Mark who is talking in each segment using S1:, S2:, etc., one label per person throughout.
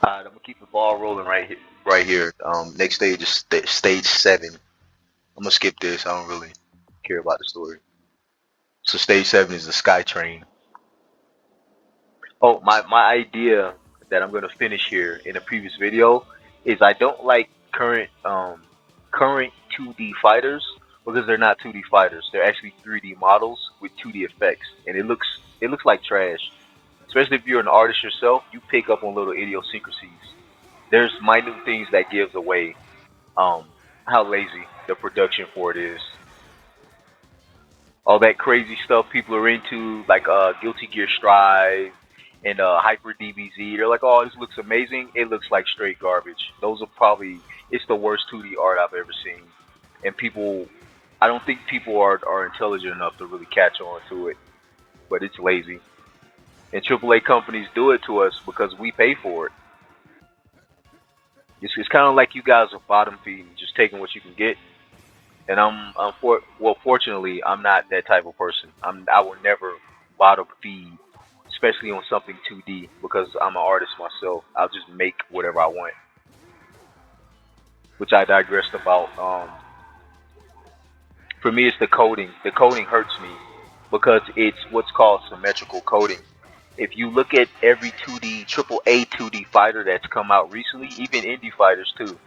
S1: I'm gonna keep the ball rolling right here. Right here. Next stage is stage 7. I'm gonna skip this. I don't really care about the story. So stage 7 is the SKYTRAIN. Oh, my idea that I'm gonna finish here in a previous video is I don't like current 2D fighters because they're not 2D fighters. They're actually 3D models with 2D effects, and it looks like trash. Especially if you're an artist yourself, you pick up on little idiosyncrasies. There's minute things that gives away um how lazy the production for it is. All that crazy stuff people are into, like Guilty Gear Strive and Hyper DBZ. They're like, "Oh, this looks amazing." It looks like straight garbage. Those are probably it's the worst 2D art I've ever seen. And people, I don't think people are intelligent enough to really catch on to it. But it's lazy. And AAA companies do it to us because we pay for it. It's kind of like you guys are bottom feeding, just taking what you can get. And fortunately, I'm not that type of person. I will never bottom feed, especially on something 2D, because I'm an artist myself. I'll just make whatever I want, which I digressed about. For me, it's the coding. The coding hurts me because it's what's called symmetrical coding. If you look at every 2D, triple A 2D fighter that's come out recently, even indie fighters too,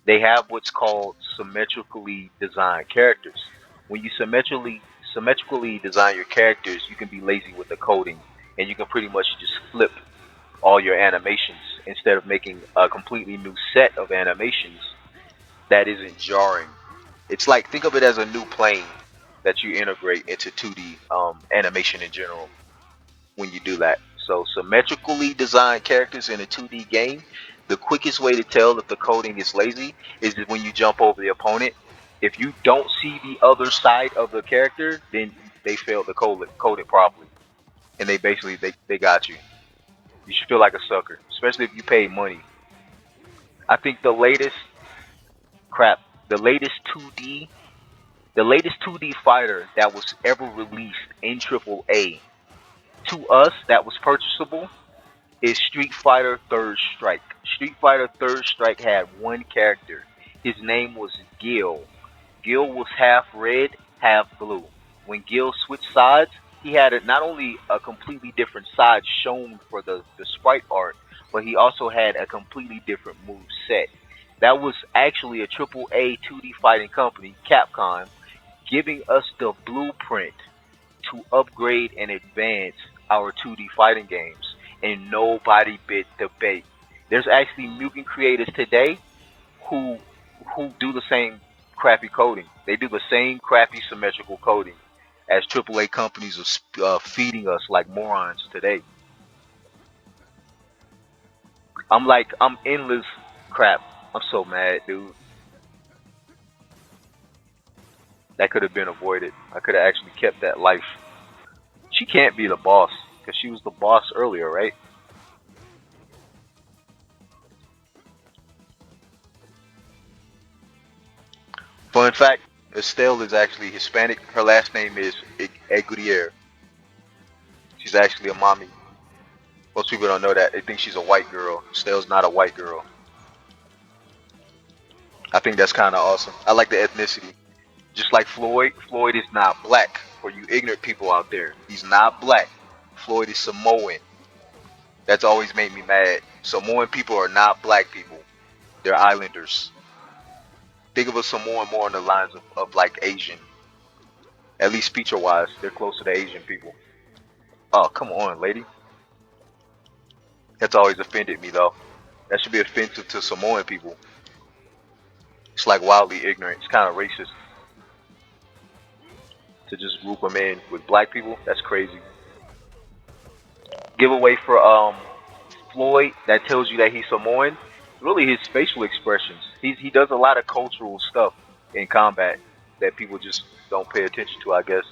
S1: they have what's called symmetrically designed characters. When you symmetrically design your characters, you can be lazy with the coding, and you can pretty much just flip all your animations instead of making a completely new set of animations that isn't jarring. It's like think of it as a new plane that you integrate into 2D animation in general when you do that. So symmetrically designed characters in a 2D game, the quickest way to tell if the coding is lazy is that when you jump over the opponent. If you don't see the other side of the character, then they failed to code it properly, and they basically they got you. You should feel like a sucker, especially if you pay money. I think crap, the latest 2D, the latest 2D fighter that was ever released in AAA to us that was purchasable is Street Fighter Third Strike. Street Fighter Third Strike had one character. His name was Gil. Gil was half red, half blue. When Gil switched sides, he had not only a completely different side shown for the sprite art, but he also had a completely different move set. That was actually a triple A 2D fighting company, Capcom, giving us the blueprint to upgrade and advance our 2D fighting games, and nobody bit the bait. There's actually mutant creators today who do the same crappy coding. They do the same crappy symmetrical coding as AAA companies are feeding us like morons today. I'm endless crap. I'm so mad, dude. That could have been avoided. I could have actually kept that life. She can't be the boss because she was the boss earlier, right? Fun fact: Estelle is actually Hispanic. Her last name is Aguirre. She's actually a mommy. Most people don't know that. They think she's a white girl. Estelle's not a white girl. I think that's kind of awesome. I like the ethnicity. Just like Floyd, Floyd is not black. For you ignorant people out there, he's not black. Floyd is Samoan. That's always made me mad. Samoan people are not black people. They're islanders. Think of a Samoan more on the lines of like Asian. At least feature wise, they're closer to Asian people. Oh, come on, lady. That's always offended me though. That should be offensive to Samoan people. It's like wildly ignorant. It's kind of racist to just group them in with black people. That's crazy. Giveaway for Floyd that tells you that he's Samoan. Really, his facial expressions. He does a lot of cultural stuff in combat that people just don't pay attention to, I guess.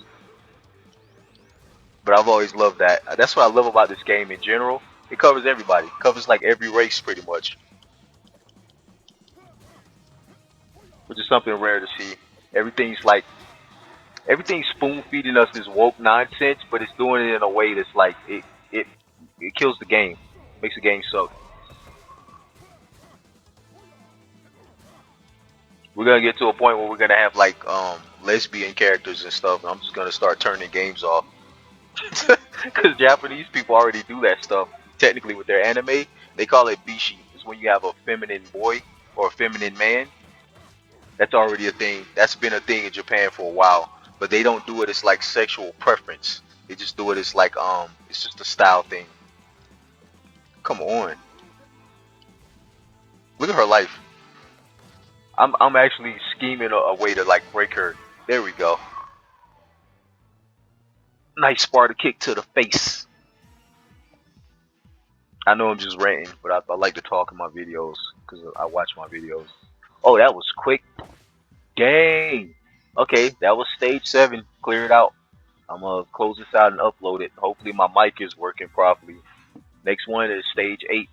S1: But I've always loved that. That's what I love about this game in general. It covers everybody. It covers like every race pretty much, which is something rare to see. Everything's like everything's spoon feeding us this woke nonsense, but it's doing it in a way that's like it kills the game, makes the game suck. We're gonna get to a point where we're gonna have like lesbian characters and stuff, and I'm just gonna start turning games off. Because Japanese people already do that stuff. Technically, with their anime, they call it bishi. It's when you have a feminine boy or a feminine man. That's already a thing. That's been a thing in Japan for a while. But they don't do it as like sexual preference. They just do it as like it's just a style thing. Come on, look at her life. I'm actually scheming a way to like break her. There we go. Nice Sparta kick to the face. I know I'm just ranting, but I like to talk in my videos because I watch my videos. Oh, that was quick. Dang. Okay, that was stage 7. Clear it out. I'm gonna close this out and upload it. Hopefully my mic is working properly. Next one is stage 8.